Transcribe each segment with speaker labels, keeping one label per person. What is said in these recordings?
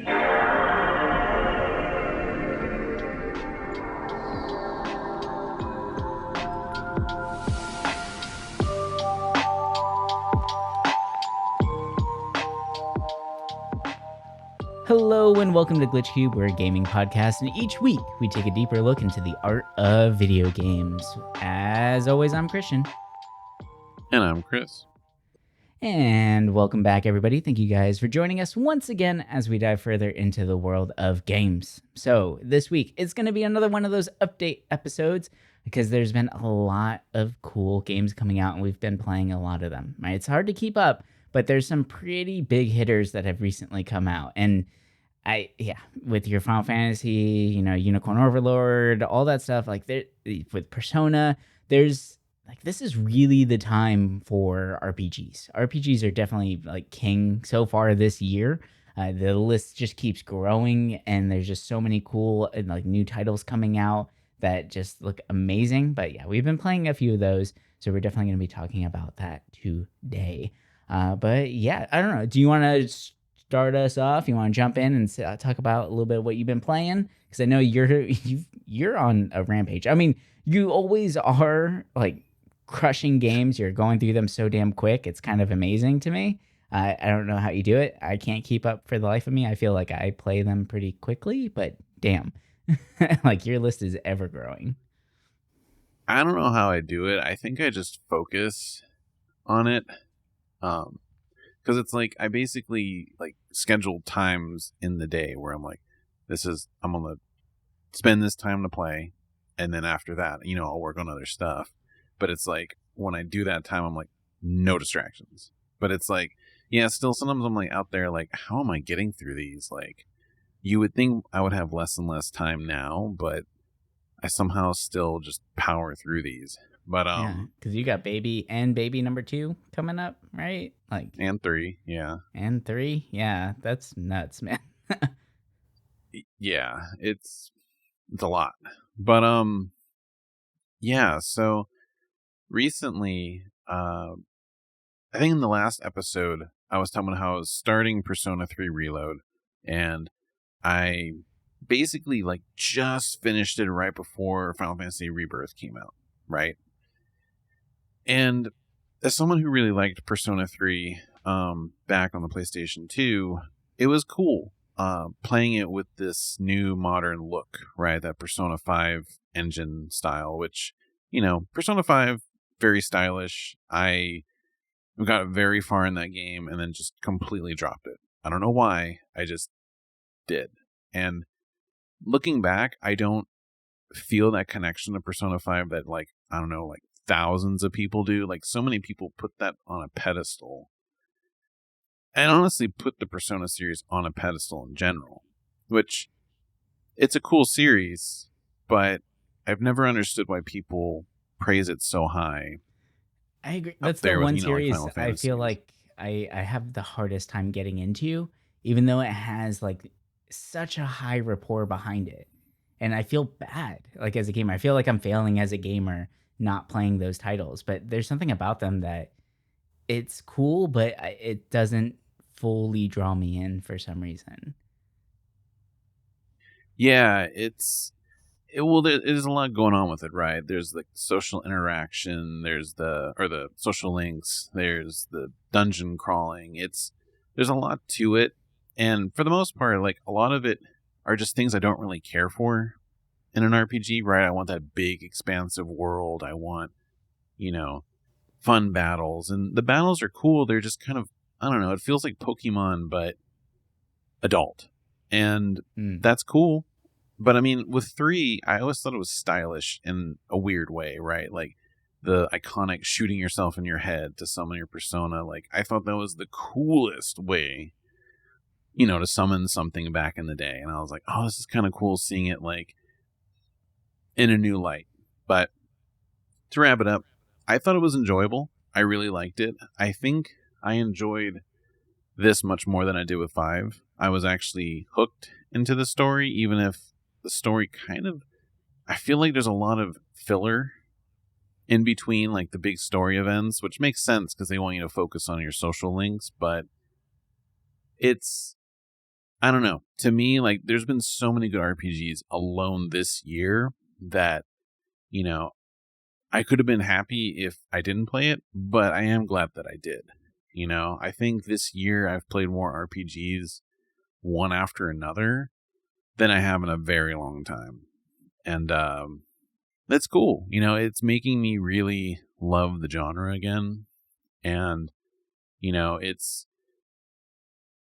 Speaker 1: Hello and welcome to Glitch Cube, we're a gaming podcast, and each week we take a deeper look into the art of video games. As always, I'm Christian.
Speaker 2: And I'm Chris.
Speaker 1: And welcome back, everybody. Thank you guys for joining us once again as we dive further into the world of games. So this week, it's going to be another one of those update episodes because there's been a lot of cool games coming out and we've been playing a lot of them. Right? It's hard to keep up, but there's some pretty big hitters that have recently come out. And with your Final Fantasy, Unicorn Overlord, all that stuff, with Persona, this is really the time for RPGs. RPGs are definitely king so far this year. The list just keeps growing, and there's just so many cool new titles coming out that just look amazing. But yeah, we've been playing a few of those, so we're definitely going to be talking about that today. But yeah, I don't know. Do you want to start us off? You want to jump in and talk about a little bit what you've been playing? Because I know you're on a rampage. I mean, you always are crushing games. You're going through them so damn quick. It's kind of amazing to me. I don't know how you do it. I can't keep up for the life of me. I feel like I play them pretty quickly, but damn, your list is ever growing.
Speaker 2: I don't know how I do it. I think I just focus on it. Because it's I basically schedule times in the day where I'm I'm gonna spend this time to play, and then after that, I'll work on other stuff. But it's when I do that time, I'm no distractions. But it's still sometimes I'm out there how am I getting through these? You would think I would have less and less time now, but I somehow still just power through these. But
Speaker 1: because you got baby number 2 coming up, right?
Speaker 2: And 3, yeah.
Speaker 1: And 3, yeah. That's nuts, man.
Speaker 2: Yeah, it's a lot. But yeah. So recently, I think in the last episode, I was talking about how I was starting Persona 3 Reload, and I basically just finished it right before Final Fantasy Rebirth came out, right? And as someone who really liked Persona 3 back on the PlayStation 2, it was cool playing it with this new modern look, right? That Persona 5 engine style, which, Persona 5, very stylish. I got very far in that game and then just completely dropped it. I don't know why. I just did. And looking back, I don't feel that connection to Persona 5 that I don't know, thousands of people do. So many people put that on a pedestal, and honestly put the Persona series on a pedestal in general, which it's a cool series, but I've never understood why people praise it so high.
Speaker 1: I agree. That's the one series I feel like I have the hardest time getting into, even though it has such a high rapport behind it. And I feel bad as a gamer. I feel like I'm failing as a gamer not playing those titles, but there's something about them that it's cool, but it doesn't fully draw me in for some reason.
Speaker 2: Yeah, there's a lot going on with it, right? There's social interaction, there's the social links, there's the dungeon crawling. There's a lot to it, and for the most part, a lot of it are just things I don't really care for in an RPG, right? I want that big, expansive world. I want, fun battles. And the battles are cool. They're just kind of, I don't know, it feels like Pokemon, but adult. And that's cool. But I mean, with 3, I always thought it was stylish in a weird way, right? The iconic shooting yourself in your head to summon your persona. I thought that was the coolest way, to summon something back in the day. And I was oh, this is kind of cool seeing it in a new light. But to wrap it up, I thought it was enjoyable. I really liked it. I think I enjoyed this much more than I did with 5. I was actually hooked into the story, even if the story I feel like there's a lot of filler in between the big story events, which makes sense because they want you to focus on your social links, but it's I don't know. To me, like, there's been so many good RPGs alone this year that, you know, I could have been happy if I didn't play it, but I am glad that I did. I think this year I've played more RPGs one after another than I have in a very long time. And that's cool. It's making me really love the genre again. And,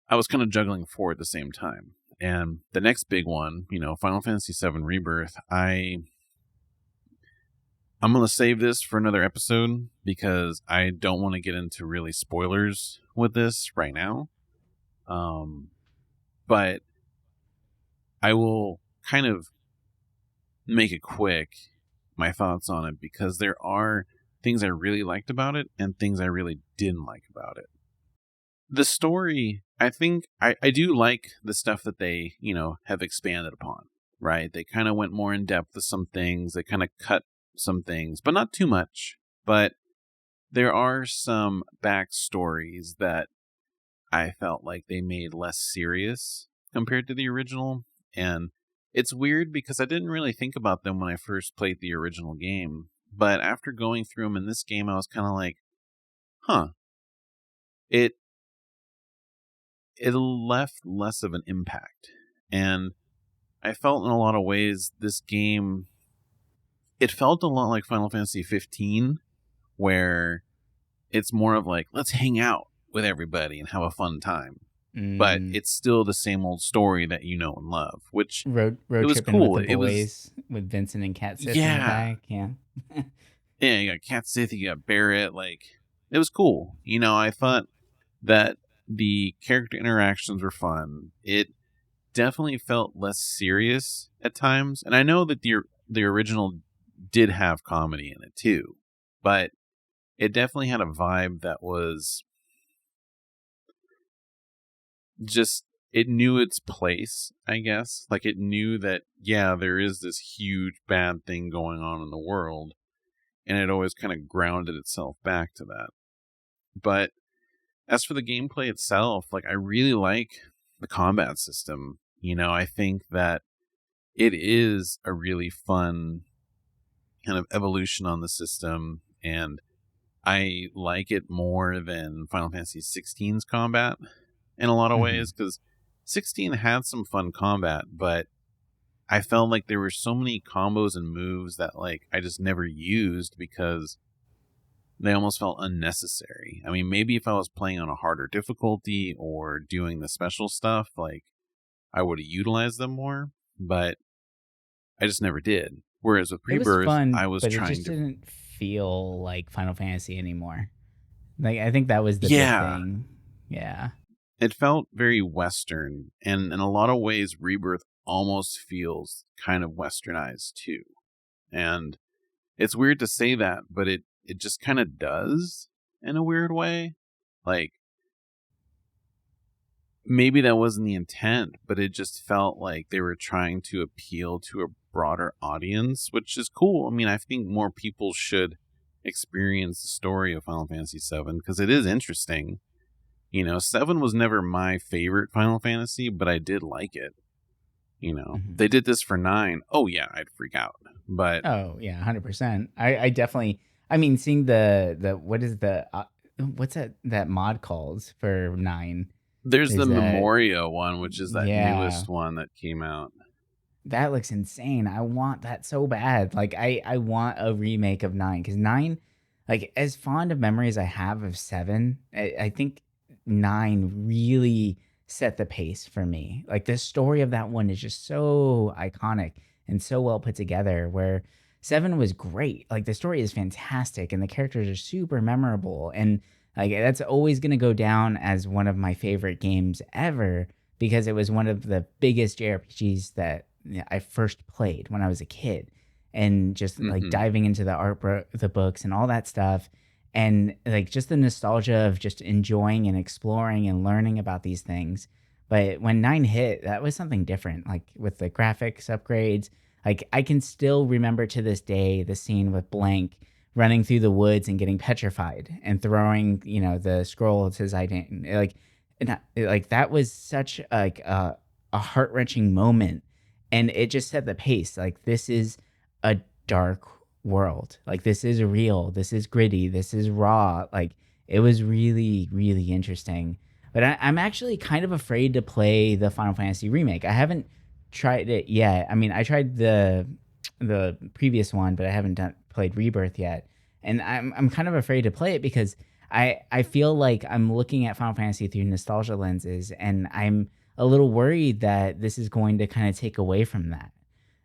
Speaker 2: I was kind of juggling four at the same time. And the next big one, Final Fantasy VII Rebirth, I'm going to save this for another episode because I don't want to get into really spoilers with this right now. But I will kind of make it quick, my thoughts on it, because there are things I really liked about it and things I really didn't like about it. The story, I think, I do like the stuff that they, have expanded upon, right? They kind of went more in depth with some things. They kind of cut some things, but not too much. But there are some backstories that I felt like they made less serious compared to the original. And it's weird because I didn't really think about them when I first played the original game. But after going through them in this game, I was kind of like, huh. It left less of an impact. And I felt in a lot of ways this game, it felt a lot like Final Fantasy 15, where it's more of like, let's hang out with everybody and have a fun time. But it's still the same old story that you know and love, which
Speaker 1: road
Speaker 2: it was
Speaker 1: tripping
Speaker 2: cool.
Speaker 1: with the boys, with Vincent and Cat Sith in the back. Yeah.
Speaker 2: Yeah, you got Cat Sith, you got Barrett. Like, it was cool. I thought that the character interactions were fun. It definitely felt less serious at times. And I know that the original did have comedy in it too, but it definitely had a vibe that was just, it knew its place, I guess. Like, it knew that, yeah, there is this huge bad thing going on in the world, and it always kind of grounded itself back to that. But as for the gameplay itself, like, I really like the combat system. I think that it is a really fun kind of evolution on the system, and I like it more than Final Fantasy XVI's combat in a lot of ways, because 16 had some fun combat, but I felt like there were so many combos and moves that, like, I just never used because they almost felt unnecessary. I mean, maybe if I was playing on a harder difficulty or doing the special stuff, like, I would have utilized them more, but I just never did. Whereas with Rebirth,
Speaker 1: it was fun,
Speaker 2: I was
Speaker 1: but
Speaker 2: trying
Speaker 1: it just
Speaker 2: to...
Speaker 1: didn't feel like Final Fantasy anymore. Like, I think that was the big thing. Yeah.
Speaker 2: It felt very Western, and in a lot of ways, Rebirth almost feels kind of Westernized too. And it's weird to say that, but it just kind of does in a weird way. Like, maybe that wasn't the intent, but it just felt like they were trying to appeal to a broader audience, which is cool. I mean, I think more people should experience the story of Final Fantasy VII because it is interesting. 7 was never my favorite Final Fantasy, but I did like it. They did this for 9. Oh yeah, I'd freak out. But
Speaker 1: oh yeah, 100%. I definitely. I mean, seeing the what is the what's that mod called for 9?
Speaker 2: There's the Memoria one, which is that newest one that came out.
Speaker 1: That looks insane. I want that so bad. Like, I want a remake of 9 because 9, like, as fond of memories I have of 7, I think 9 really set the pace for me. Like, the story of that one is just so iconic and so well put together, where 7 was great. Like, the story is fantastic and the characters are super memorable. And like, that's always going to go down as one of my favorite games ever because it was one of the biggest JRPGs that I first played when I was a kid. And just like diving into the the books and all that stuff. And like just the nostalgia of just enjoying and exploring and learning about these things. But when 9 hit, that was something different. Like with the graphics upgrades, like I can still remember to this day the scene with Blank running through the woods and getting petrified and throwing, the scroll to his identity. Like like that was such like a heart-wrenching moment, and it just set the pace. Like, this is a dark world. Like, this is real. This is gritty. This is raw. Like, it was really, really interesting. But I'm actually kind of afraid to play the Final Fantasy remake. I haven't tried it yet. I mean, I tried the previous one, but I haven't played Rebirth yet. And I'm kind of afraid to play it because I feel like I'm looking at Final Fantasy through nostalgia lenses, and I'm a little worried that this is going to kind of take away from that.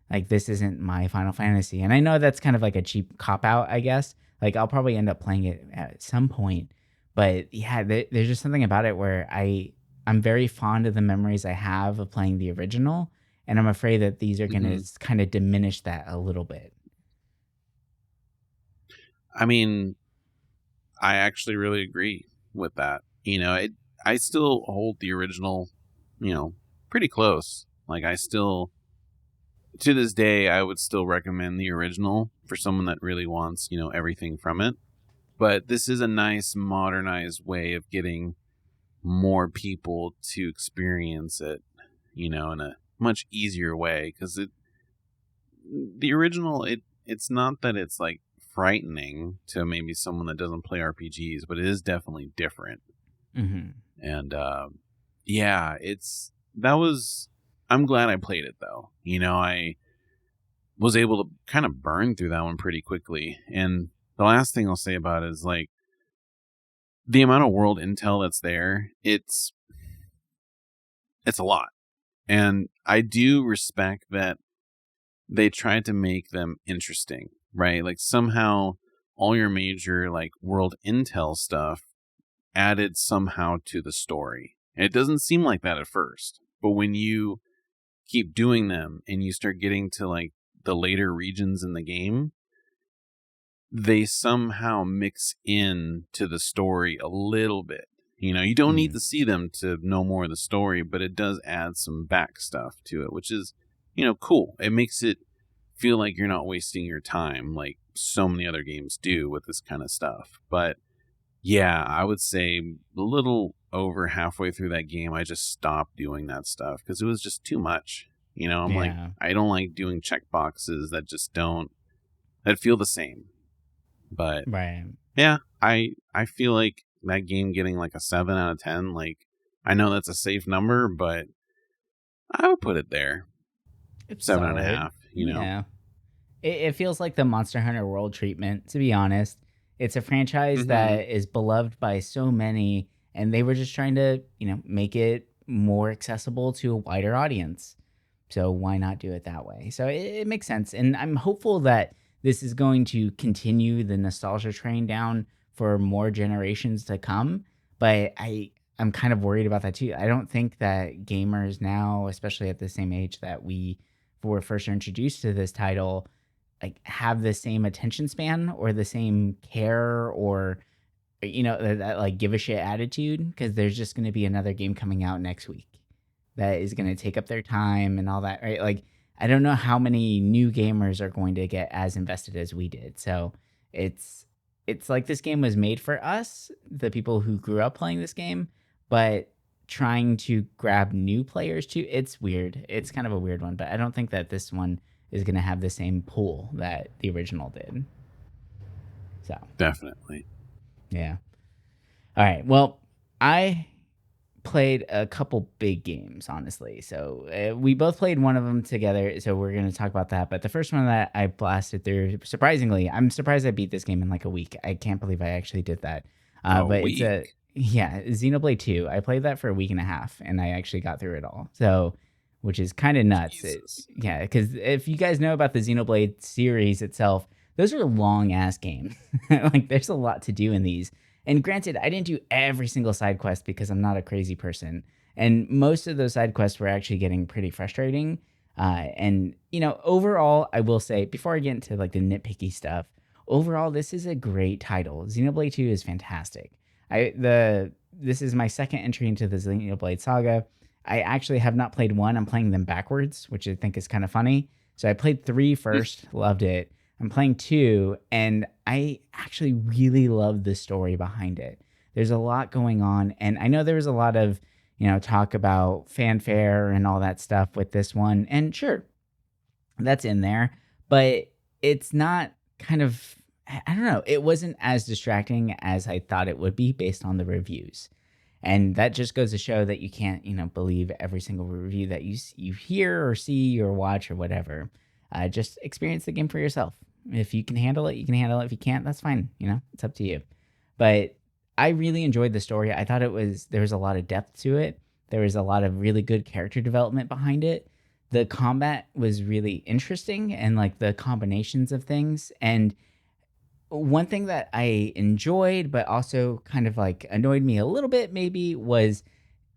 Speaker 1: Like, this isn't my Final Fantasy. And I know that's kind of like a cheap cop out, I guess. Like, I'll probably end up playing it at some point. But yeah, there's just something about it where I'm very fond of the memories I have of playing the original. And I'm afraid that these are going to kind of diminish that a little bit.
Speaker 2: I mean, I actually really agree with that. You know, I still hold the original, you know, pretty close. Like, I still, to this day, I would still recommend the original for someone that really wants, you know, everything from it. But this is a nice modernized way of getting more people to experience it, you know, in a much easier way. Because the original, it's not that it's like frightening to maybe someone that doesn't play RPGs, but it is definitely different.
Speaker 1: Mm-hmm.
Speaker 2: And yeah, I'm glad I played it though. You know, I was able to kind of burn through that one pretty quickly. And the last thing I'll say about it is, like, the amount of world intel that's there, it's a lot. And I do respect that they tried to make them interesting, right? Like, somehow all your major like world intel stuff added somehow to the story. And it doesn't seem like that at first, but when you keep doing them and you start getting to like the later regions in the game, they somehow mix in to the story a little bit. You know, you don't need to see them to know more of the story, but it does add some back stuff to it, which is, you know, cool. It makes it feel like you're not wasting your time like so many other games do with this kind of stuff. But yeah, I would say a little over halfway through that game, I just stopped doing that stuff because it was just too much. You know, I'm like, I don't like doing checkboxes that feel the same. But yeah, I feel like that game getting like a 7 out of 10, like, I know that's a safe number, but I would put it there. It's 7.5, you know?
Speaker 1: Yeah. It feels like the Monster Hunter World treatment, to be honest. It's a franchise that is beloved by so many, and they were just trying to, you know, make it more accessible to a wider audience. So why not do it that way? So it makes sense. And I'm hopeful that this is going to continue the nostalgia train down for more generations to come. But I'm kind of worried about that too. I don't think that gamers now, especially at the same age that we were first introduced to this title, like, have the same attention span or the same care or, you know, that like give a shit attitude, because there's just going to be another game coming out next week that is going to take up their time and all that, right? Like, I don't know how many new gamers are going to get as invested as we did. So it's like this game was made for us, the people who grew up playing this game, but trying to grab new players too. It's weird. It's kind of a weird one, but I don't think that this one is going to have the same pull that the original did. So
Speaker 2: definitely.
Speaker 1: Yeah. All right. Well, I played a couple big games, honestly. So we both played one of them together. So we're going to talk about that. But the first one that I blasted through, surprisingly, I'm surprised I beat this game in like a week. I can't believe I actually did that. But
Speaker 2: week.
Speaker 1: It's Xenoblade 2. I played that for a week and a half, and I actually got through it all. So, which is kind of nuts. Because if you guys know about the Xenoblade series itself, those are long ass games. Like, there's a lot to do in these. And granted, I didn't do every single side quest because I'm not a crazy person. And most of those side quests were actually getting pretty frustrating. And, you know, overall, I will say, before I get into like the nitpicky stuff, overall, this is a great title. Xenoblade 2 is fantastic. This is my second entry into the Xenoblade saga. I actually have not played 1. I'm playing them backwards, which I think is kind of funny. So I played 3 first, loved it. I'm playing 2, and I actually really love the story behind it. There's a lot going on. And I know there was a lot of, talk about fanfare and all that stuff with this one. And sure, that's in there, but it's not kind of, I don't know, it wasn't as distracting as I thought it would be based on the reviews. And that just goes to show that you can't, believe every single review that you hear or see or watch or whatever. Just experience the game for yourself. If you can handle it, you can handle it. If you can't, that's fine. It's up to you. But I really enjoyed the story. I thought there was a lot of depth to it. There was a lot of really good character development behind it. The combat was really interesting, and like the combinations of things. And one thing that I enjoyed, but also kind of like annoyed me a little bit maybe, was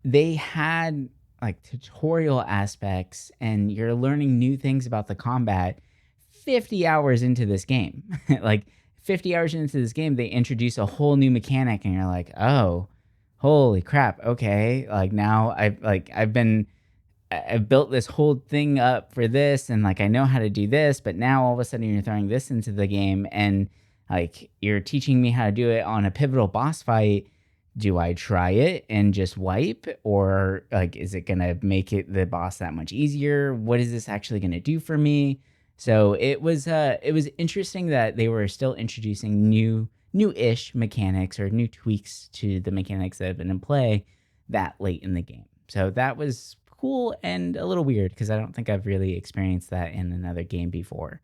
Speaker 1: they had like tutorial aspects and you're learning new things about the combat 50 hours into this game. Like 50 hours into this game, they introduce a whole new mechanic and you're like, oh, holy crap. Okay. Like now I've built this whole thing up for this and like I know how to do this, but now all of a sudden you're throwing this into the game and like you're teaching me how to do it on a pivotal boss fight. Do I try it and just wipe, or like is it gonna make the boss that much easier? What is this actually gonna do for me? So it was interesting that they were still introducing new-ish mechanics or new tweaks to the mechanics that have been in play that late in the game. So that was cool and a little weird because I don't think I've really experienced that in another game before.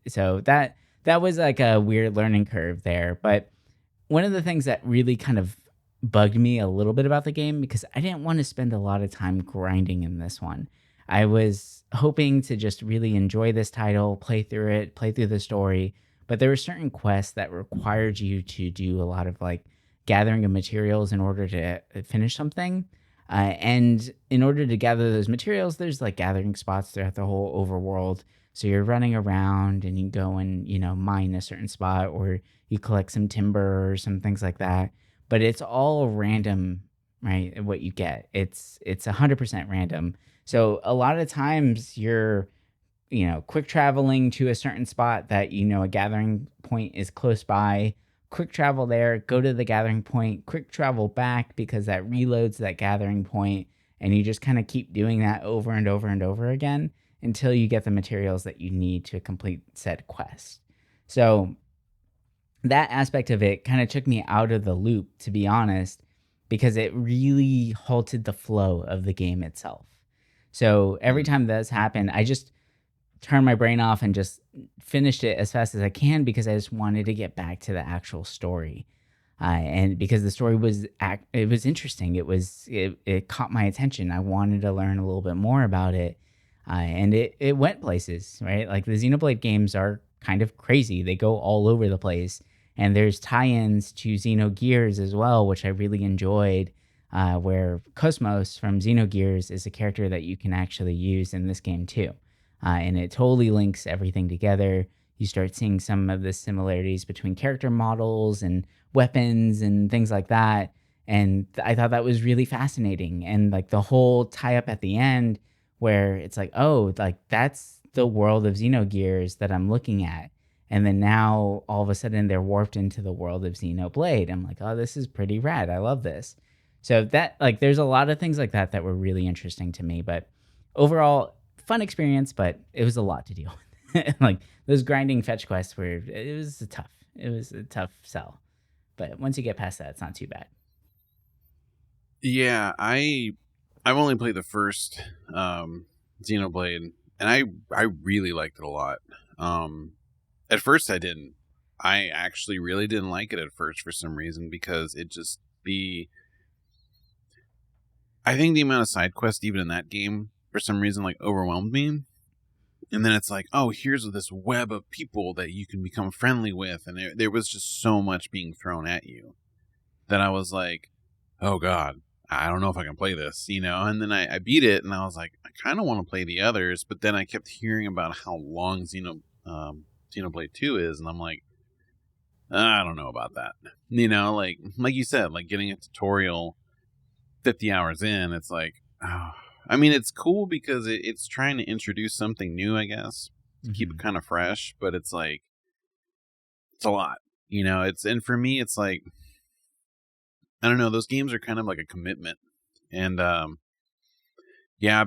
Speaker 1: So that was like a weird learning curve there. But one of the things that really kind of bugged me a little bit about the game, because I didn't want to spend a lot of time grinding in this one. I was hoping to just really enjoy this title, play through it, play through the story, but there were certain quests that required you to do a lot of like gathering of materials in order to finish something. And in order to gather those materials, there's like gathering spots throughout the whole overworld. So you're running around and you go and, mine a certain spot, or you collect some timber or some things like that. But it's all random, right? What you get. It's 100% random. So a lot of times you're, quick traveling to a certain spot that, a gathering point is close by. Quick travel there, go to the gathering point, quick travel back because that reloads that gathering point, and you just kind of keep doing that over and over and over again until you get the materials that you need to complete said quest. So that aspect of it kind of took me out of the loop, to be honest, because it really halted the flow of the game itself. So every time that's happened, I just turned my brain off and just finished it as fast as I can because I just wanted to get back to the actual story. And because the story was it was interesting. It caught my attention. I wanted to learn a little bit more about it. And it went places, right? Like the Xenoblade games are kind of crazy. They go all over the place. And there's tie-ins to Xenogears as well, which I really enjoyed, where Cosmos from Xenogears is a character that you can actually use in this game too. And it totally links everything together. You start seeing some of the similarities between character models and weapons and things like that. And I thought that was really fascinating. And like the whole tie up at the end where it's like, oh, like that's the world of Xenogears that I'm looking at. And then now all of a sudden they're warped into the world of Xenoblade. I'm like, oh, this is pretty rad. I love this. So that like there's a lot of things like that were really interesting to me. But overall, fun experience, but it was a lot to deal with. Like those grinding fetch quests it was a tough sell. But once you get past that, it's not too bad.
Speaker 2: Yeah, I've only played the first Xenoblade, and I really liked it a lot. At first I didn't. I actually really didn't like it at first for some reason because I think the amount of side quests even in that game for some reason like overwhelmed me. And then it's like, oh, here's this web of people that you can become friendly with, and there was just so much being thrown at you that I was like, oh god, I don't know if I can play this, And then I beat it, and I was like, I kind of want to play the others, but then I kept hearing about how long Xenoblade 2 is, and I'm like, I don't know about that. Like you said, like getting a tutorial 50 hours in, it's like, oh. I mean, it's cool because it's trying to introduce something new, I guess, to keep it kind of fresh, but it's like, it's a lot, and for me, it's like, I don't know. Those games are kind of like a commitment, and yeah,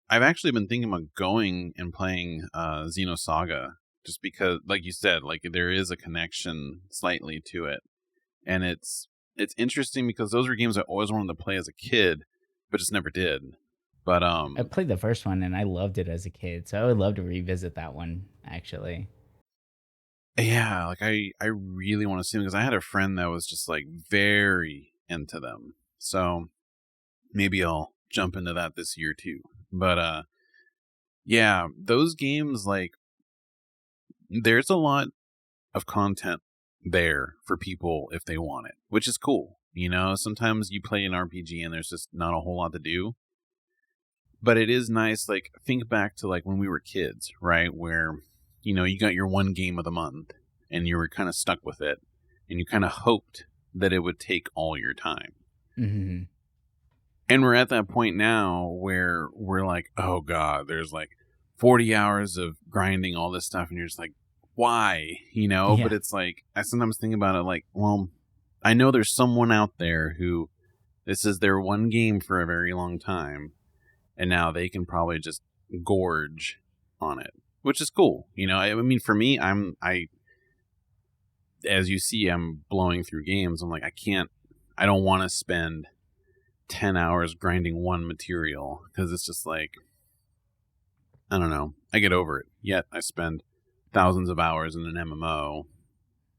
Speaker 2: I've actually been thinking about going and playing Xenosaga, just because, like you said, like there is a connection slightly to it, and it's interesting because those were games I always wanted to play as a kid, but just never did. But
Speaker 1: I played the first one and I loved it as a kid, so I would love to revisit that one actually.
Speaker 2: yeah, like I really want to see them because I had a friend that was just like very into them, so maybe I'll jump into that this year too. But yeah, those games, like, there's a lot of content there for people if they want it, which is cool. You know, sometimes you play an RPG and there's just not a whole lot to do. But it is nice, like, think back to like when we were kids, right? Where, you know, you got your one game of the month and you were kind of stuck with it and you kind of hoped that it would take all your time.
Speaker 1: Mm-hmm.
Speaker 2: And we're at that point now where we're like, oh God, there's like 40 hours of grinding all this stuff. And you're just like, why? You know?
Speaker 1: Yeah.
Speaker 2: But it's like, I sometimes think about it like, well, I know there's someone out there who this is their one game for a very long time. And now they can probably just gorge on it, which is cool. You know, I mean, for me, as you see, I'm blowing through games. I'm like, I don't want to spend 10 hours grinding one material because it's just like, I don't know, I get over it. Yet I spend thousands of hours in an MMO,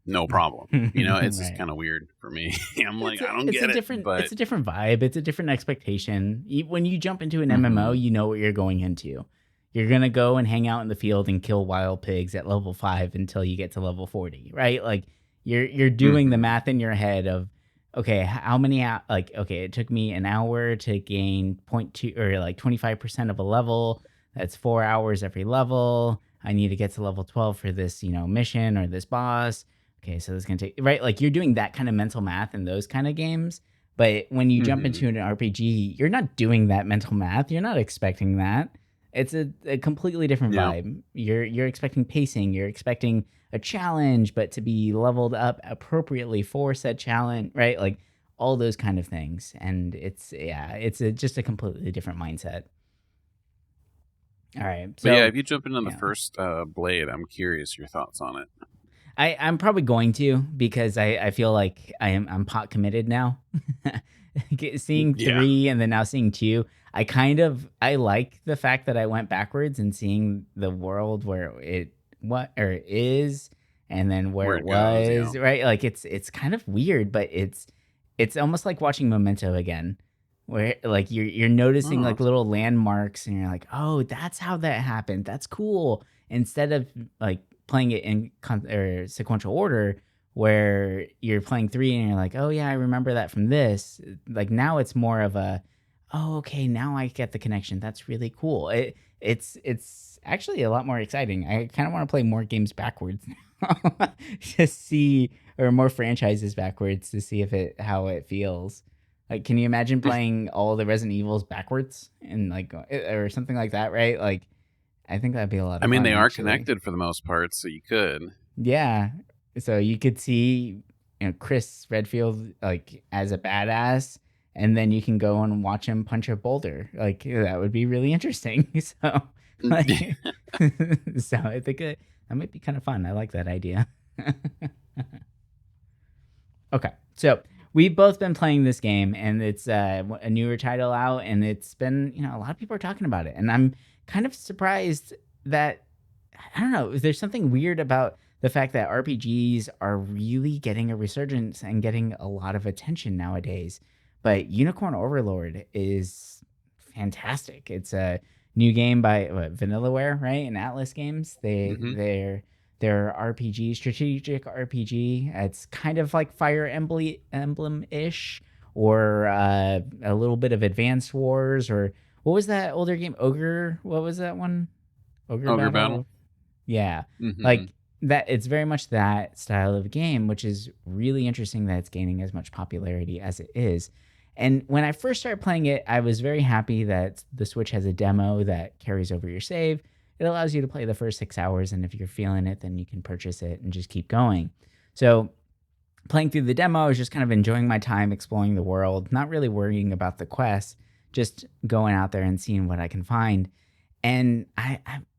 Speaker 2: no problem. You know, it's just
Speaker 1: Right.
Speaker 2: kind of weird for me. I'm like, I don't
Speaker 1: It's a
Speaker 2: get it,
Speaker 1: different
Speaker 2: but
Speaker 1: it's a different vibe. It's a different expectation. When you jump into an
Speaker 2: Mhm.
Speaker 1: MMO, you know what you're going into. You're gonna go and hang out in the field and kill wild pigs at level 5 until you get to level 40, right? Like you're doing the
Speaker 2: Mhm.
Speaker 1: math in your head of okay, how many like okay, it took me an hour to gain point 0.2 or like 25% of a level. That's 4 hours every level. I need to get to level 12 for this, mission or this boss. Okay, so this is gonna take right. Like you're doing that kind of mental math in those kind of games. But when you jump
Speaker 2: Mhm.
Speaker 1: into an RPG, you're not doing that mental math. You're not expecting that. It's a completely different
Speaker 2: Yeah.
Speaker 1: vibe. You're expecting pacing. You're expecting a challenge, but to be leveled up appropriately for said challenge, right? Like all those kind of things. And just a completely different mindset. All right,
Speaker 2: But yeah,
Speaker 1: so
Speaker 2: if you jump into the
Speaker 1: yeah.
Speaker 2: first Blade, I'm curious your thoughts on it.
Speaker 1: I'm probably going to because I feel like I'm pot committed now. Seeing
Speaker 2: Yeah.
Speaker 1: 3 and then now seeing 2, I like the fact that I went backwards and seeing the world where it what or is and then where
Speaker 2: Where
Speaker 1: it
Speaker 2: it goes, yeah.
Speaker 1: was, right? Like it's kind of weird, but it's almost like watching Memento again. Where like you're noticing
Speaker 2: Oh,
Speaker 1: like
Speaker 2: that's
Speaker 1: little
Speaker 2: cool.
Speaker 1: landmarks and you're like, "Oh, that's how that happened. That's cool." Instead of like playing it in or sequential order where you're playing 3 and you're like, "Oh yeah, I remember that from this." Like now it's more of a, "Oh, okay, now I get the connection. That's really cool." It's actually a lot more exciting. I kind of want to play more games backwards now to see or more franchises backwards to see if it how it feels. Like, can you imagine playing all the Resident Evils backwards and like or something like that, right? Like, I think that'd be a lot
Speaker 2: I
Speaker 1: of
Speaker 2: mean,
Speaker 1: fun,
Speaker 2: they are
Speaker 1: actually.
Speaker 2: connected for the most part, so you could.
Speaker 1: Yeah. So you could see, Chris Redfield like as a badass, and then you can go and watch him punch a boulder. Like that would be really interesting. So, like, so I think that might be kind of fun. I like that idea. Okay, so we've both been playing this game, and it's a newer title out, and it's been a lot of people are talking about it, and I'm kind of surprised that I don't know. There's something weird about the fact that RPGs are really getting a resurgence and getting a lot of attention nowadays. But Unicorn Overlord is fantastic. It's a new game by Vanillaware, right? And Atlas Games.
Speaker 2: Hmm.
Speaker 1: They're RPG, strategic RPG. It's kind of like Fire Emblem ish, or a little bit of Advanced Wars, or what was that older game? Ogre. What was that one? Ogre
Speaker 2: Ogre Battle.
Speaker 1: Battle. Yeah,
Speaker 2: Hmm.
Speaker 1: like that. It's very much that style of game, which is really interesting that it's gaining as much popularity as it is. And when I first started playing it, I was very happy that the Switch has a demo that carries over your save. It allows you to play the first 6 hours, and if you're feeling it, then you can purchase it and just keep going. So playing through the demo, I was just kind of enjoying my time exploring the world, not really worrying about the quest, just going out there and seeing what I can find. And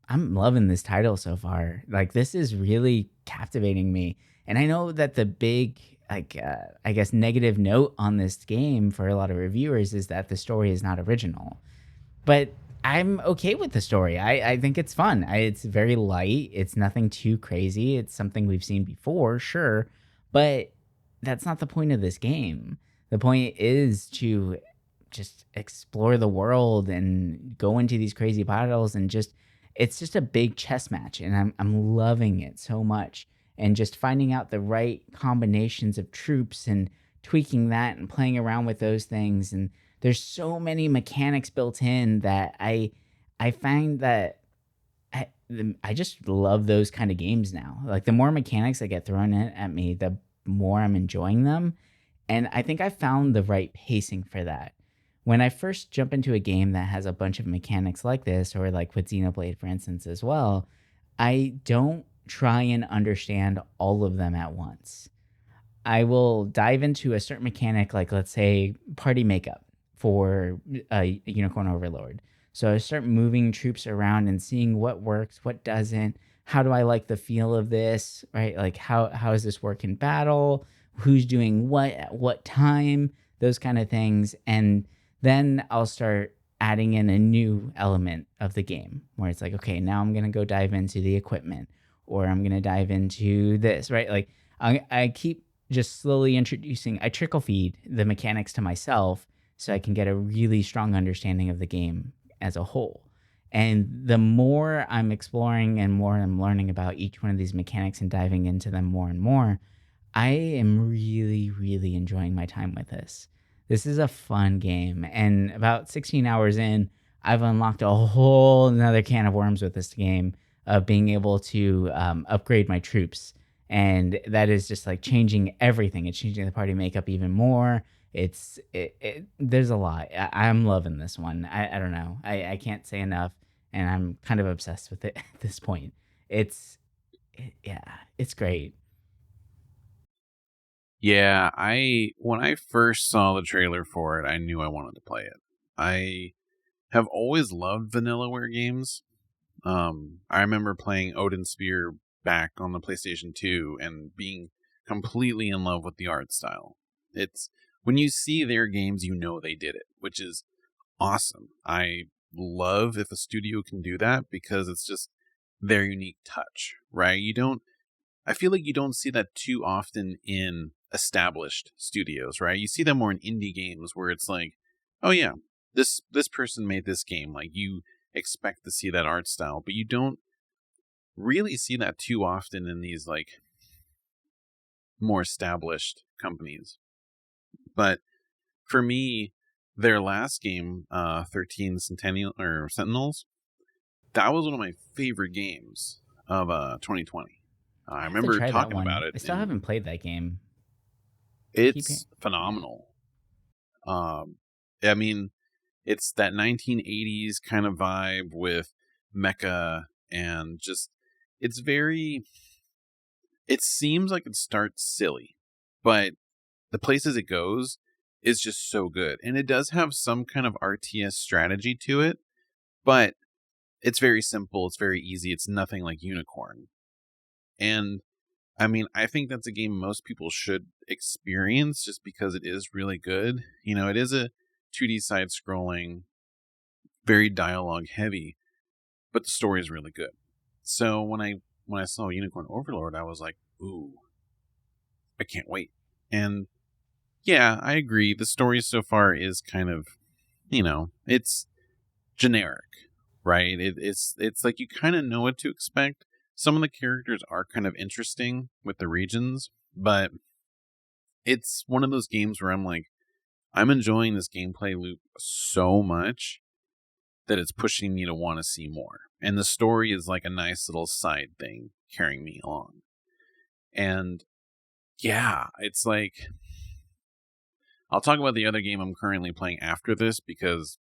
Speaker 1: I'm loving this title so far. Like, this is really captivating me. And I know that the big, like, I guess, negative note on this game for a lot of reviewers is that the story is not original. But I'm okay with the story. I think it's fun. It's very light. It's nothing too crazy. It's something we've seen before, sure. But that's not the point of this game. The point is to just explore the world and go into these crazy battles and just it's just a big chess match, and I'm loving it so much. And just finding out the right combinations of troops and tweaking that and playing around with those things. And there's so many mechanics built in that I find that I just love those kind of games now. Like, the more mechanics that get thrown in at me, the more I'm enjoying them. And I think I found the right pacing for that. When I first jump into a game that has a bunch of mechanics like this, or like with Xenoblade, for instance, as well, I don't try and understand all of them at once. I will dive into a certain mechanic, like, let's say, party makeup for a Unicorn Overlord. So I start moving troops around and seeing what works, what doesn't. How do I like the feel of this, right? Like, how does this work in battle? Who's doing what at what time? Those kind of things. And then I'll start adding in a new element of the game where it's like, okay, now I'm going to go dive into the equipment, or I'm going to dive into this, right? Like, I keep just slowly introducing, I trickle feed the mechanics to myself so I can get a really strong understanding of the game as a whole. And the more I'm exploring and more I'm learning about each one of these mechanics and diving into them more and more, I am really, really enjoying my time with this. This is a fun game. And about 16 hours in, I've unlocked a whole another can of worms with this game of being able to upgrade my troops. And that is just like changing everything. It's changing the party makeup even more. There's a lot. I'm loving this one. I don't know. I can't say enough, and I'm kind of obsessed with it at this point. Yeah, it's great.
Speaker 2: Yeah, I when I first saw the trailer for it, I knew I wanted to play it. I have always loved Vanillaware games. I remember playing Odin Spear back on the PlayStation 2 and being completely in love with the art style. It's when you see their games, you know they did it, which is awesome. I love if a studio can do that because it's just their unique touch, right? I feel like you don't see that too often in established studios, right? You see them more in indie games where it's like, oh yeah, this person made this game. Like, you expect to see that art style, but you don't really see that too often in these like more established companies. But for me, their last game, 13 Centennial or Sentinels, that was one of my favorite games of 2020. I
Speaker 1: I have to
Speaker 2: remember
Speaker 1: try that
Speaker 2: talking
Speaker 1: one.
Speaker 2: about it,
Speaker 1: I still
Speaker 2: and
Speaker 1: haven't played that game.
Speaker 2: it's
Speaker 1: Yeah.
Speaker 2: phenomenal. Um, I mean, it's that 1980s kind of vibe with mecha and just it's very. It seems like it starts silly, but the places it goes is just so good, and it does have some kind of RTS strategy to it, but it's very simple. It's very easy. It's nothing like Unicorn, and I mean, I think that's a game most people should experience just because it is really good. You know, it is a 2D side scrolling, very dialogue heavy, but the story is really good. So when I saw Unicorn Overlord, I was like, ooh, I can't wait. And yeah, I agree. The story so far is kind of, it's generic, right? It's like you kind of know what to expect. Some of the characters are kind of interesting with the regions, but it's one of those games where I'm like, I'm enjoying this gameplay loop so much that it's pushing me to want to see more. And the story is like a nice little side thing carrying me along. And yeah, it's like I'll talk about the other game I'm currently playing after this because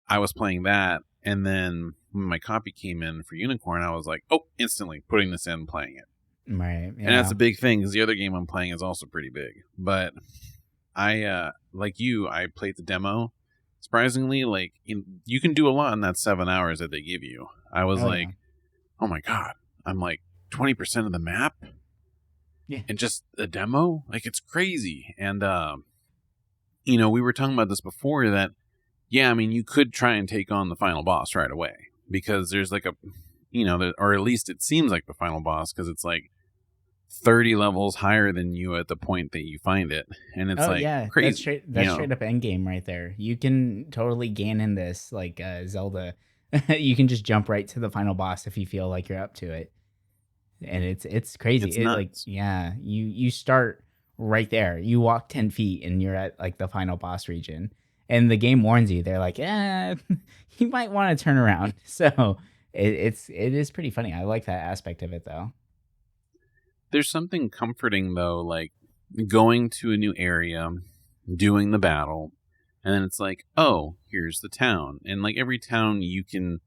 Speaker 2: I was playing that, and then when my copy came in for Unicorn, I was like, oh, instantly putting this in, playing it.
Speaker 1: Right.
Speaker 2: And that's
Speaker 1: Yeah.
Speaker 2: a big thing because the other game I'm playing is also pretty big. But I, like you, I played the demo. Surprisingly, like you can do a lot in that 7 hours that they give you. I was
Speaker 1: Oh yeah.
Speaker 2: like, oh my god, I'm like 20% of the map
Speaker 1: Yeah.
Speaker 2: and just a demo. Like it's crazy. And we were talking about this before that. Yeah, I mean, you could try and take on the final boss right away because there's like or at least it seems like the final boss because it's like 30 levels higher than you at the point that you find it, and it's
Speaker 1: Oh
Speaker 2: like
Speaker 1: yeah, that's
Speaker 2: crazy.
Speaker 1: straight. That's straight up end game right there. You can totally gain in this like Zelda. You can just jump right to the final boss if you feel like you're up to it, and it's crazy.
Speaker 2: It's
Speaker 1: It like
Speaker 2: nuts.
Speaker 1: yeah, you start right there. You walk 10 feet and you're at like the final boss region, and the game warns you. They're like, yeah, you might want to turn around. So it is pretty funny. I like that aspect of it though.
Speaker 2: There's something comforting though, like going to a new area, doing the battle, and then it's like, oh, here's the town, and like every town you can,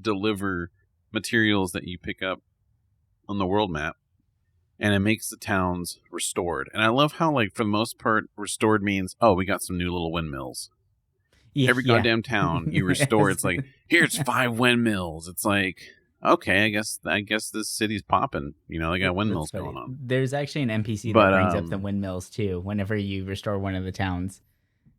Speaker 2: deliver materials that you pick up on the world map, and it makes the towns restored. And I love how, like, for the most part, restored means, oh, we got some new little windmills. Every
Speaker 1: Yeah.
Speaker 2: goddamn town you restore,
Speaker 1: Yes.
Speaker 2: it's like, here's 5 windmills. It's like, okay, I guess this city's popping. They got
Speaker 1: That's
Speaker 2: windmills
Speaker 1: funny.
Speaker 2: going on.
Speaker 1: There's actually an NPC that
Speaker 2: But
Speaker 1: brings up the windmills too whenever you restore one of the towns.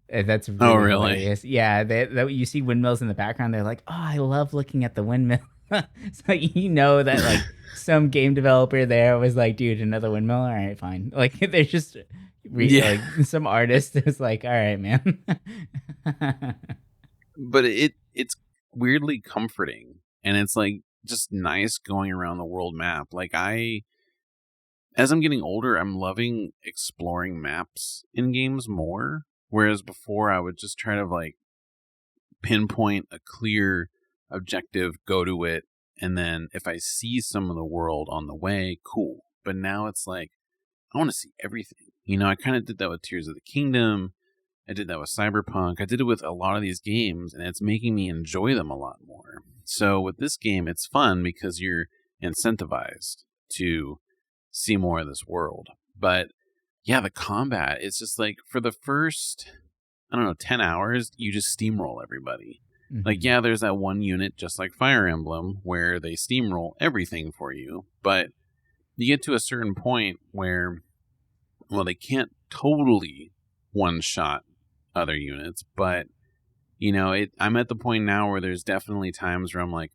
Speaker 1: That's
Speaker 2: oh,
Speaker 1: really
Speaker 2: really?
Speaker 1: hilarious. Yeah, you see windmills in the background. They're like, "Oh, I love looking at the windmill." So that like some game developer there was like, "Dude, another windmill? All right, fine." Like they're just
Speaker 2: Yeah.
Speaker 1: like some artist is like, "All right, man."
Speaker 2: But it's weirdly comforting, and it's like just nice going around the world map. Like as I'm getting older, I'm loving exploring maps in games more. Whereas before, I would just try to like pinpoint a clear objective, go to it, and then if I see some of the world on the way, cool. But now it's like I want to see everything. I kind of did that with Tears of the Kingdom. I did that with Cyberpunk. I did it with a lot of these games, and it's making me enjoy them a lot more. So with this game, it's fun because you're incentivized to see more of this world. But yeah, the combat, it's just like for the first, I don't know, 10 hours, you just steamroll everybody. Like,
Speaker 1: Mhm.
Speaker 2: yeah, there's that one unit, just like Fire Emblem, where they steamroll everything for you. But you get to a certain point where, well, they can't totally one-shot other units, but, I'm at the point now where there's definitely times where I'm like,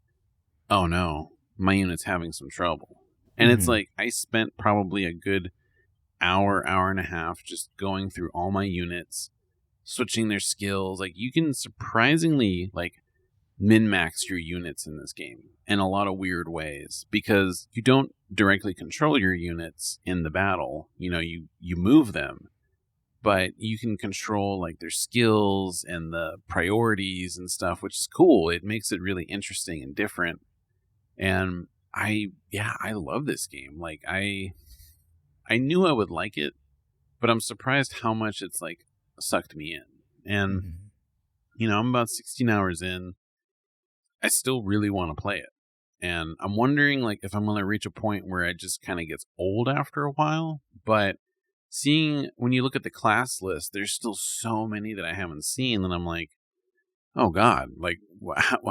Speaker 2: oh no, my unit's having some trouble. And it's
Speaker 1: Mhm.
Speaker 2: like, I spent probably a good hour and a half just going through all my units, switching their skills. Like you can surprisingly like min-max your units in this game in a lot of weird ways because you don't directly control your units in the battle. You move them, but you can control like their skills and the priorities and stuff, which is cool. It makes it really interesting and different. And I love this game. Like I knew I would like it, but I'm surprised how much it's like sucked me in. And
Speaker 1: Mhm.
Speaker 2: I'm about 16 hours in. I still really want to play it. And I'm wondering like if I'm going to reach a point where it just kind of gets old after a while, but seeing when you look at the class list, there's still so many that I haven't seen and I'm like, "Oh god, like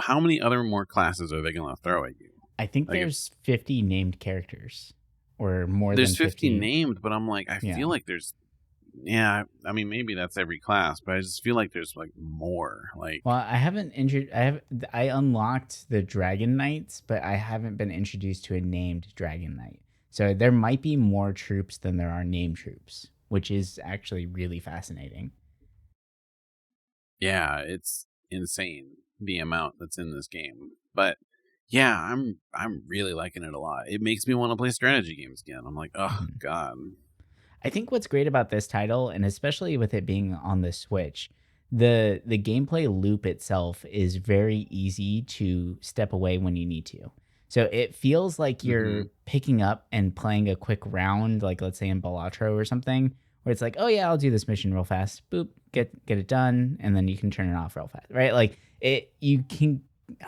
Speaker 2: how many other more classes are they going to throw at you?"
Speaker 1: I think
Speaker 2: Like it's
Speaker 1: there's 50 named characters or more
Speaker 2: there's
Speaker 1: than
Speaker 2: 50
Speaker 1: 50.
Speaker 2: named, but I'm like I
Speaker 1: Yeah.
Speaker 2: feel like there's yeah, I mean maybe that's every class, but I just feel like there's like more. Like
Speaker 1: Well, I haven't injured. I unlocked the Dragon Knights, but I haven't been introduced to a named Dragon Knight. So there might be more troops than there are named troops, which is actually really fascinating.
Speaker 2: yeah, it's insane the amount that's in this game. But yeah, I'm really liking it a lot. It makes me want to play strategy games again. I'm like, oh
Speaker 1: Mhm.
Speaker 2: god.
Speaker 1: I think what's great about this title, and especially with it being on the Switch, the gameplay loop itself is very easy to step away when you need to. So it feels like
Speaker 2: Hmm.
Speaker 1: you're picking up and playing a quick round, like let's say in Balatro or something, where it's like, oh yeah, I'll do this mission real fast, boop, get it done, and then you can turn it off real fast, right? Like you can,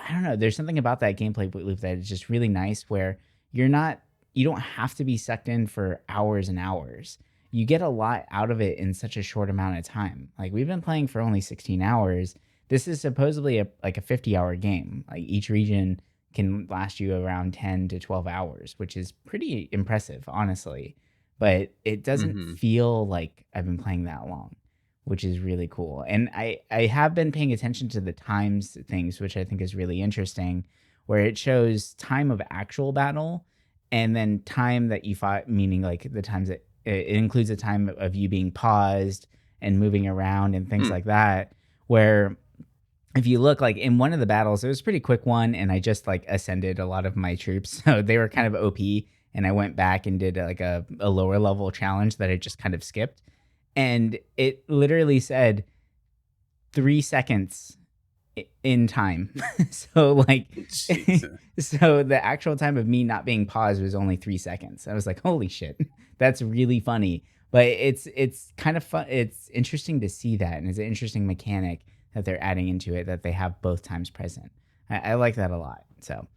Speaker 1: I don't know, there's something about that gameplay loop that is just really nice, where you're not you don't have to be sucked in for hours and hours. You get a lot out of it in such a short amount of time. Like we've been playing for only 16 hours. This is supposedly like a 50-hour game. Like each region can last you around 10 to 12 hours, which is pretty impressive, honestly. But it doesn't
Speaker 2: Mm-hmm.
Speaker 1: feel like I've been playing that long, which is really cool. And I have been paying attention to the times things, which I think is really interesting, where it shows time of actual battle and then time that you fought, meaning like the times that it includes a time of you being paused and moving around and things
Speaker 2: Hmm.
Speaker 1: like that, where if you look like in one of the battles, it was a pretty quick one, and I just like ascended a lot of my troops, so they were kind of OP. And I went back and did like a lower level challenge that I just kind of skipped, and it literally said 3 seconds in time. So like,
Speaker 2: Jesus.
Speaker 1: so the actual time of me not being paused was only 3 seconds. I was like, holy shit, that's really funny. But it's kind of fun. It's interesting to see that, and it's an interesting mechanic that they're adding into it, that they have both times present. I like that a lot. So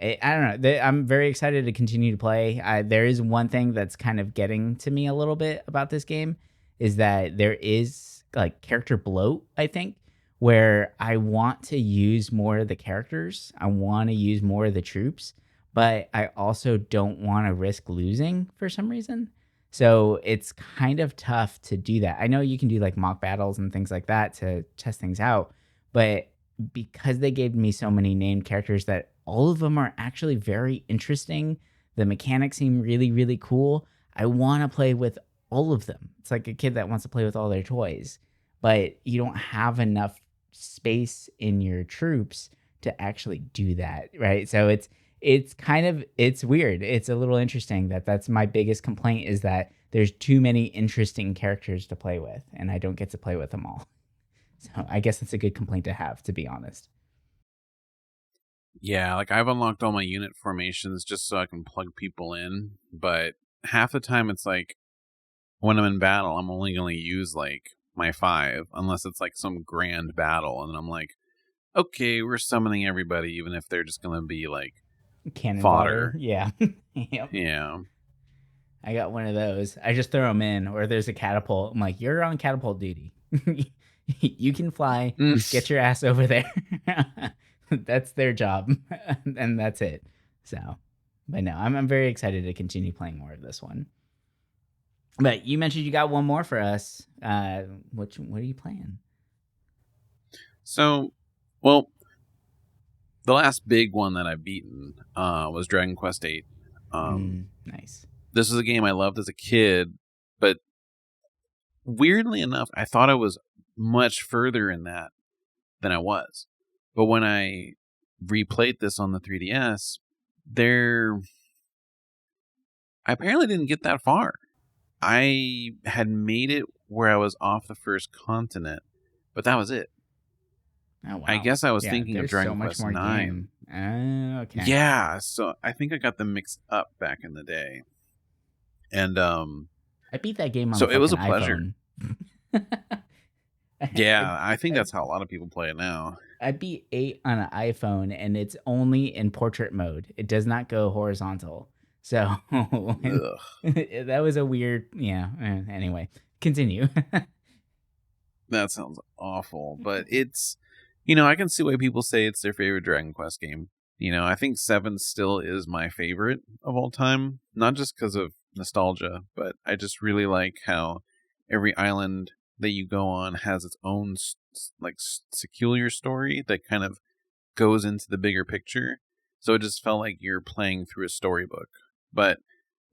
Speaker 1: I don't know. I'm very excited to continue to play. There is one thing that's kind of getting to me a little bit about this game, is that there is like character bloat, I think, where I want to use more of the characters. I want to use more of the troops, but I also don't want to risk losing for some reason. So it's kind of tough to do that. I know you can do like mock battles and things like that to test things out, but because they gave me so many named characters that all of them are actually very interesting, the mechanics seem really, really cool. I want to play with all of them. It's like a kid that wants to play with all their toys, but you don't have enough space in your troops to actually do that, right? So it's kind of, it's weird. It's a little interesting that's my biggest complaint, is that there's too many interesting characters to play with, and I don't get to play with them all. So I guess that's a good complaint to have, to be honest.
Speaker 2: Yeah, like I've unlocked all my unit formations just so I can plug people in, but half the time it's like when I'm in battle, I'm only going to use like my 5, unless it's like some grand battle, and then I'm like, okay, we're summoning everybody, even if they're just going to be like
Speaker 1: Cannon fodder,
Speaker 2: fodder.
Speaker 1: yeah. Yep.
Speaker 2: Yeah.
Speaker 1: I got one of those. I just throw them in, or there's a catapult. I'm like, you're on catapult duty. You can fly. Get your ass over there. That's their job, and that's it. So, but no, I'm very excited to continue playing more of this one. But you mentioned you got one more for us. What are you playing?
Speaker 2: So, well, the last big one that I've beaten was Dragon Quest VIII.
Speaker 1: Nice.
Speaker 2: This is a game I loved as a kid, but weirdly enough, I thought I was much further in that than I was. But when I replayed this on the 3DS, I apparently didn't get that far. I had made it where I was off the first continent, but that was it.
Speaker 1: Oh wow.
Speaker 2: I guess I was
Speaker 1: Yeah,
Speaker 2: thinking of
Speaker 1: there's
Speaker 2: Dragon
Speaker 1: so much
Speaker 2: Quest
Speaker 1: more
Speaker 2: 9.
Speaker 1: game. Okay.
Speaker 2: Yeah, so I think I got them mixed up back in the day. And
Speaker 1: I beat that game on
Speaker 2: so
Speaker 1: the
Speaker 2: it was a
Speaker 1: fucking
Speaker 2: pleasure.
Speaker 1: iPhone.
Speaker 2: Yeah, I think that's how a lot of people play it now.
Speaker 1: I beat 8 on an iPhone, and it's only in portrait mode. It does not go horizontal. So that was a weird, yeah. Anyway, continue.
Speaker 2: That sounds awful, but it's, I can see why people say it's their favorite Dragon Quest game. I think 7 still is my favorite of all time, not just because of nostalgia, but I just really like how every island that you go on has its own peculiar story that kind of goes into the bigger picture. So it just felt like you're playing through a storybook. But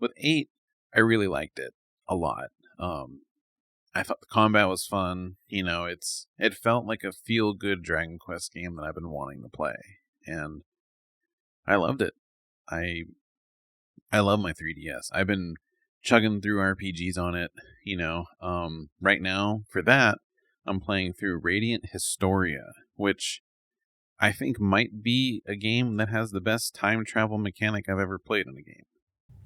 Speaker 2: with 8, I really liked it a lot. I thought the combat was fun. It felt like a feel-good Dragon Quest game that I've been wanting to play, and I loved it. I love my 3DS. I've been chugging through RPGs on it. Right now for that, I'm playing through Radiant Historia, which I think might be a game that has the best time travel mechanic I've ever played in a game.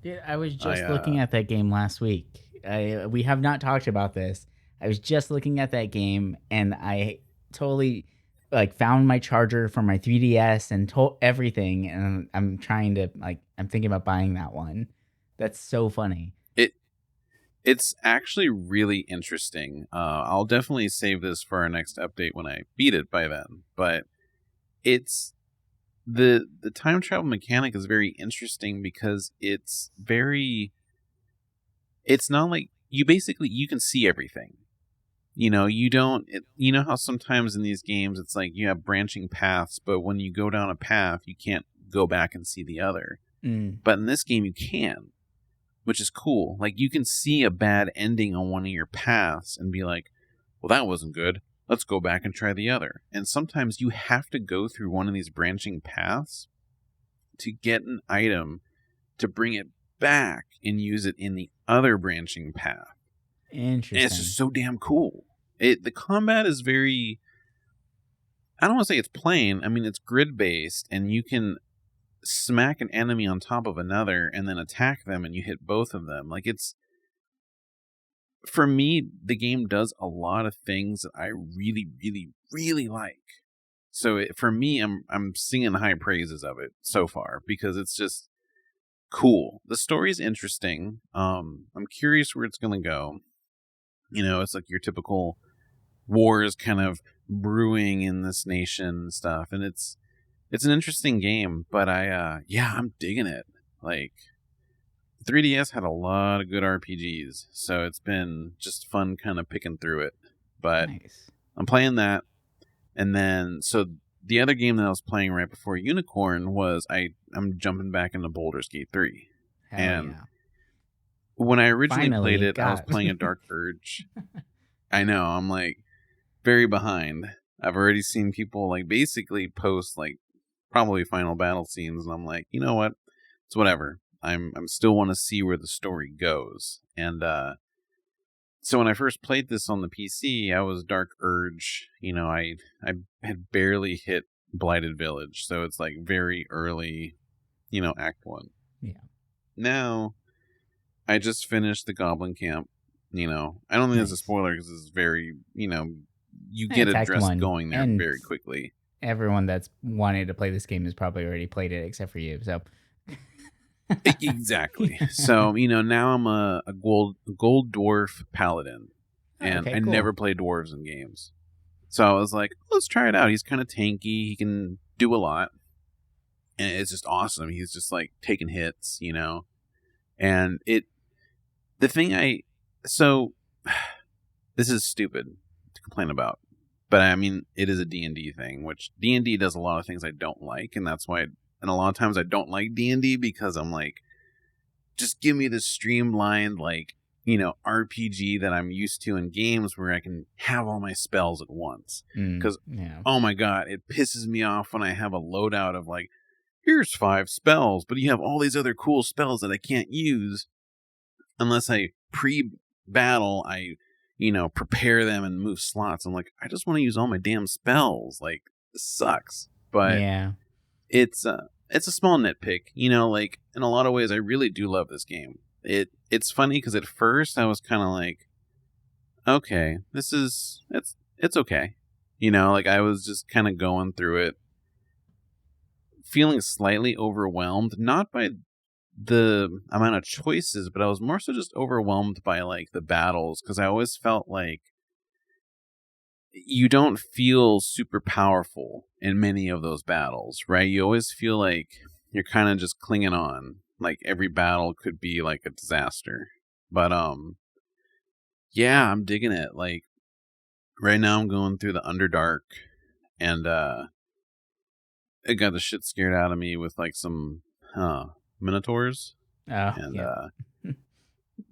Speaker 1: Dude, I was just looking at that game last week. We have not talked about this. I was just looking at that game, and I totally found my charger for my 3DS and everything. And I'm trying to I'm thinking about buying that one. That's so funny.
Speaker 2: It it's actually really interesting. I'll definitely save this for our next update when I beat it by then. But it's the time travel mechanic is very interesting because it's not like you can see everything. You don't you know how sometimes in these games it's like you have branching paths, but when you go down a path you can't go back and see the other.
Speaker 1: Mm.
Speaker 2: But in this game you can, which is cool. Like you can see a bad ending on one of your paths and be like, well, that wasn't good. Let's go back and try the other. And sometimes you have to go through one of these branching paths to get an item to bring it back and use it in the other branching path.
Speaker 1: Interesting.
Speaker 2: And it's just so damn cool. The combat is very, I don't want to say it's plain. I mean, it's grid based, and you can smack an enemy on top of another and then attack them, and you hit both of them. Like for me, the game does a lot of things that I really, really, really like. So for me, I'm singing high praises of it so far because it's just cool. The story is interesting. I'm curious where it's going to go. It's like your typical wars kind of brewing in this nation and stuff, and it's an interesting game. But I'm digging it. Like 3DS had a lot of good RPGs, so it's been just fun kind of picking through it. But
Speaker 1: nice.
Speaker 2: I'm playing that, and then so the other game that I was playing right before Unicorn was I'm jumping back into Baldur's Gate 3.
Speaker 1: Hell
Speaker 2: and
Speaker 1: yeah.
Speaker 2: When I originally
Speaker 1: Finally,
Speaker 2: played it, I was
Speaker 1: God.
Speaker 2: playing a Dark Urge. I know, I'm like very behind. I've already seen people like basically post like probably final battle scenes, and I'm like, you know what? It's whatever. I'm still want to see where the story goes. And so when I first played this on the PC, I was Dark Urge. I had barely hit Blighted Village, so it's like very early, Act 1.
Speaker 1: Yeah.
Speaker 2: Now I just finished the Goblin Camp. I don't think it's a spoiler because it's very, you get addressed going there very quickly.
Speaker 1: Everyone that's wanted to play this game has probably already played it except for you. So
Speaker 2: exactly. So, now I'm a gold dwarf paladin, and I never play dwarves in games. So I was like, let's try it out. He's kind of tanky. He can do a lot. And it's just awesome. He's just like taking hits, and so this is stupid to complain about, but I mean, it is a D&D thing, which D&D does a lot of things I don't like. And that's why, and a lot of times I don't like D&D because I'm like, just give me this streamlined, like, RPG that I'm used to in games where I can have all my spells at once. Because, oh my God, it pisses me off when I have a loadout of like, here's 5 spells, but you have all these other cool spells that I can't use unless I pre-battle, I, prepare them and move slots. I'm like, I just want to use all my damn spells. Like, this sucks. But
Speaker 1: yeah,
Speaker 2: it's a small nitpick, like in a lot of ways, I really do love this game. It's funny because at first I was kind of like, okay, it's okay. Like I was just kind of going through it, feeling slightly overwhelmed, not by the amount of choices, but I was more so just overwhelmed by like the battles, because I always felt like you don't feel super powerful in many of those battles, right? You always feel like you're kind of just clinging on, like every battle could be like a disaster. But yeah, I'm digging it. Like right now I'm going through the Underdark, and it got the shit scared out of me with like some minotaurs, and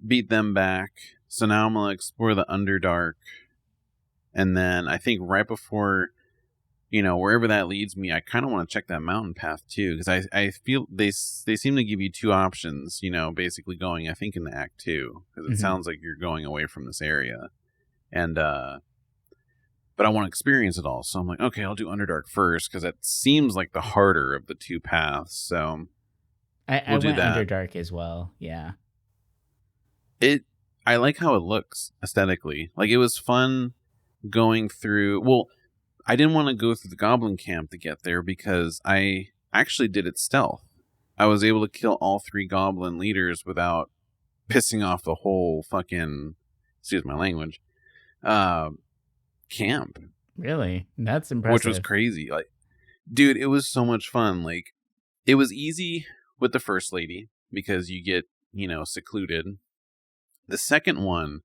Speaker 2: beat them back. So now I'm gonna explore the Underdark, and then I think right before, wherever that leads me, I kind of want to check that mountain path too, because I feel they seem to give you 2 options, basically going, I think, into Act 2, because it sounds like you're going away from this area, and but I want to experience it all. So I'm like, okay, I'll do Underdark first, because it seems like the harder of the 2 paths. So
Speaker 1: I went Underdark as well. Yeah.
Speaker 2: I like how it looks aesthetically. Like, it was fun going through. Well, I didn't want to go through the Goblin Camp to get there because I actually did it stealth. I was able to kill all 3 goblin leaders without pissing off the whole fucking, excuse my language, camp.
Speaker 1: Really? That's impressive.
Speaker 2: Which was crazy. Like, dude, it was so much fun. Like, it was easy with the first lady because you get, secluded. The second one,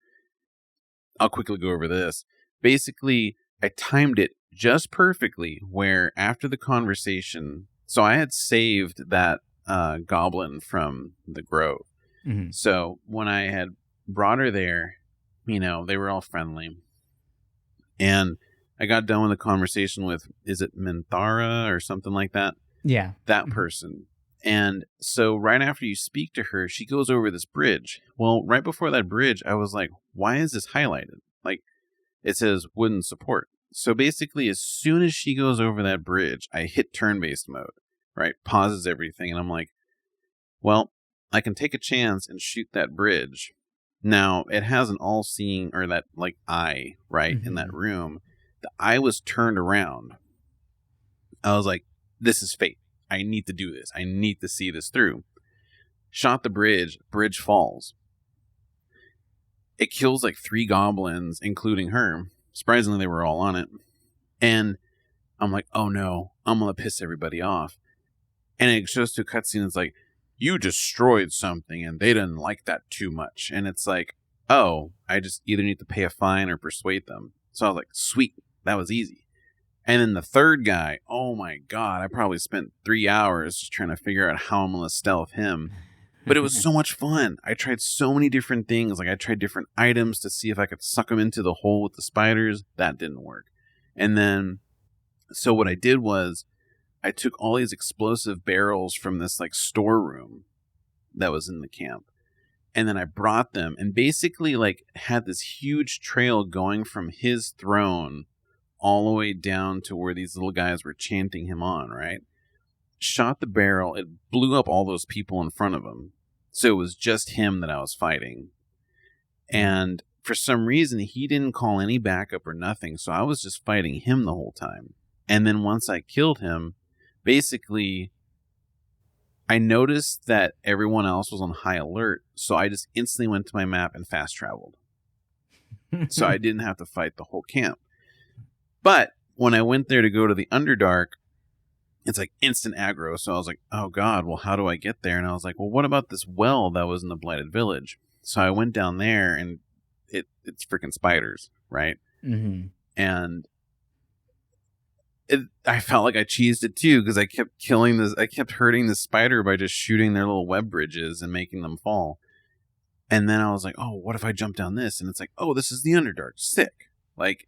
Speaker 2: I'll quickly go over this. Basically, I timed it just perfectly where after the conversation, so I had saved that goblin from the grove.
Speaker 1: Mm-hmm.
Speaker 2: So when I had brought her there, they were all friendly. And I got done with the conversation with, is it Minthara or something like that?
Speaker 1: Yeah.
Speaker 2: That person. And so right after you speak to her, she goes over this bridge. Well, right before that bridge, I was like, why is this highlighted? Like, it says wooden support. So basically, as soon as she goes over that bridge, I hit turn-based mode, right? Pauses everything. And I'm like, well, I can take a chance and shoot that bridge. Now, it has an all-seeing, or that, like, eye, right, in that room. The eye was turned around. I was like, this is fate. I need to do this. I need to see this through. Shot the bridge. Bridge falls. It kills like 3 goblins, including her. Surprisingly, they were all on it. And I'm like, oh no, I'm going to piss everybody off. And it shows to a cutscene. It's like, you destroyed something and they didn't like that too much. And it's like, oh, I just either need to pay a fine or persuade them. So I was like, sweet, that was easy. And then the third guy, oh my God, I probably spent 3 hours just trying to figure out how I'm going to stealth him. But it was so much fun. I tried so many different things. Like I tried different items to see if I could suck them into the hole with the spiders. That didn't work. And then, so what I did was I took all these explosive barrels from this like storeroom that was in the camp. And then I brought them and basically like had this huge trail going from his throne all the way down to where these little guys were chanting him on, right? Shot the barrel. It blew up all those people in front of him. So it was just him that I was fighting. And for some reason, he didn't call any backup or nothing. So I was just fighting him the whole time. And then once I killed him, basically, I noticed that everyone else was on high alert. So I just instantly went to my map and fast traveled. So I didn't have to fight the whole camp. But when I went there to go to the Underdark, it's like instant aggro. So I was like, oh God, well, how do I get there? And I was like, well, what about this well that was in the Blighted Village? So I went down there and it's freaking spiders, right?
Speaker 1: Mm-hmm.
Speaker 2: And I felt like I cheesed it too because I kept killing this. I kept hurting the spider by just shooting their little web bridges and making them fall. And then I was like, oh, what if I jump down this? And it's like, oh, this is the Underdark. Sick. Like,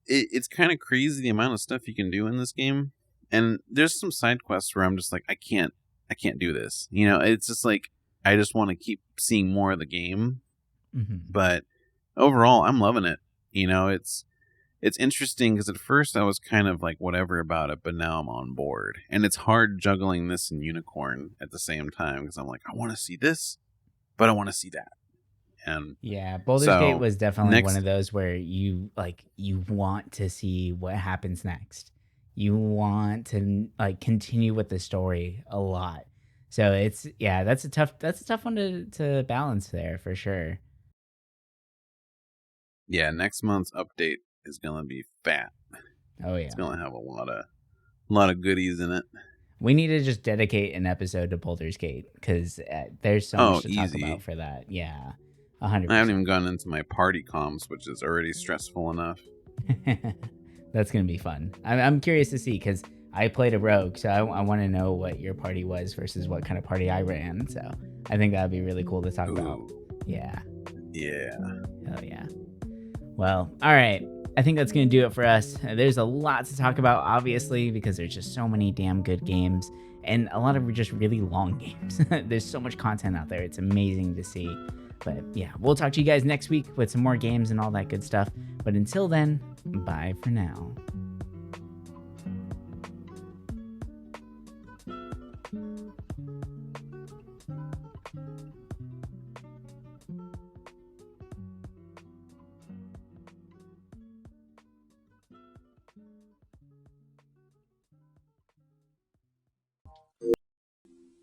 Speaker 2: it's kind of crazy the amount of stuff you can do in this game. And there's some side quests where I'm just like, I can't do this. It's just like, I just want to keep seeing more of the game.
Speaker 1: Mm-hmm.
Speaker 2: But overall, I'm loving it. It's interesting because at first I was kind of like whatever about it, but now I'm on board. And it's hard juggling this and Unicorn at the same time because I'm like, I want to see this, but I want to see that. And
Speaker 1: yeah, Baldur's Gate was definitely one of those where you want to see what happens next. You want to like continue with the story a lot. So that's a tough one to balance there for sure.
Speaker 2: Yeah, next month's update is gonna be fat.
Speaker 1: Oh yeah,
Speaker 2: it's gonna have a lot of goodies in it.
Speaker 1: We need to just dedicate an episode to Baldur's Gate because there's so much to talk about for that. Yeah, 100%.
Speaker 2: I haven't even gone into my party comms, which is already stressful enough.
Speaker 1: That's gonna be fun. I'm curious to see because I played a rogue, so I want to know what your party was versus what kind of party I ran. So I think that'd be really cool to talk about. Yeah.
Speaker 2: Yeah.
Speaker 1: Hell yeah. Well, all right. I think that's going to do it for us. There's a lot to talk about, obviously, because there's just so many damn good games, and a lot of them are just really long games. There's so much content out there. It's amazing to see. But yeah, we'll talk to you guys next week with some more games and all that good stuff. But until then, bye for now.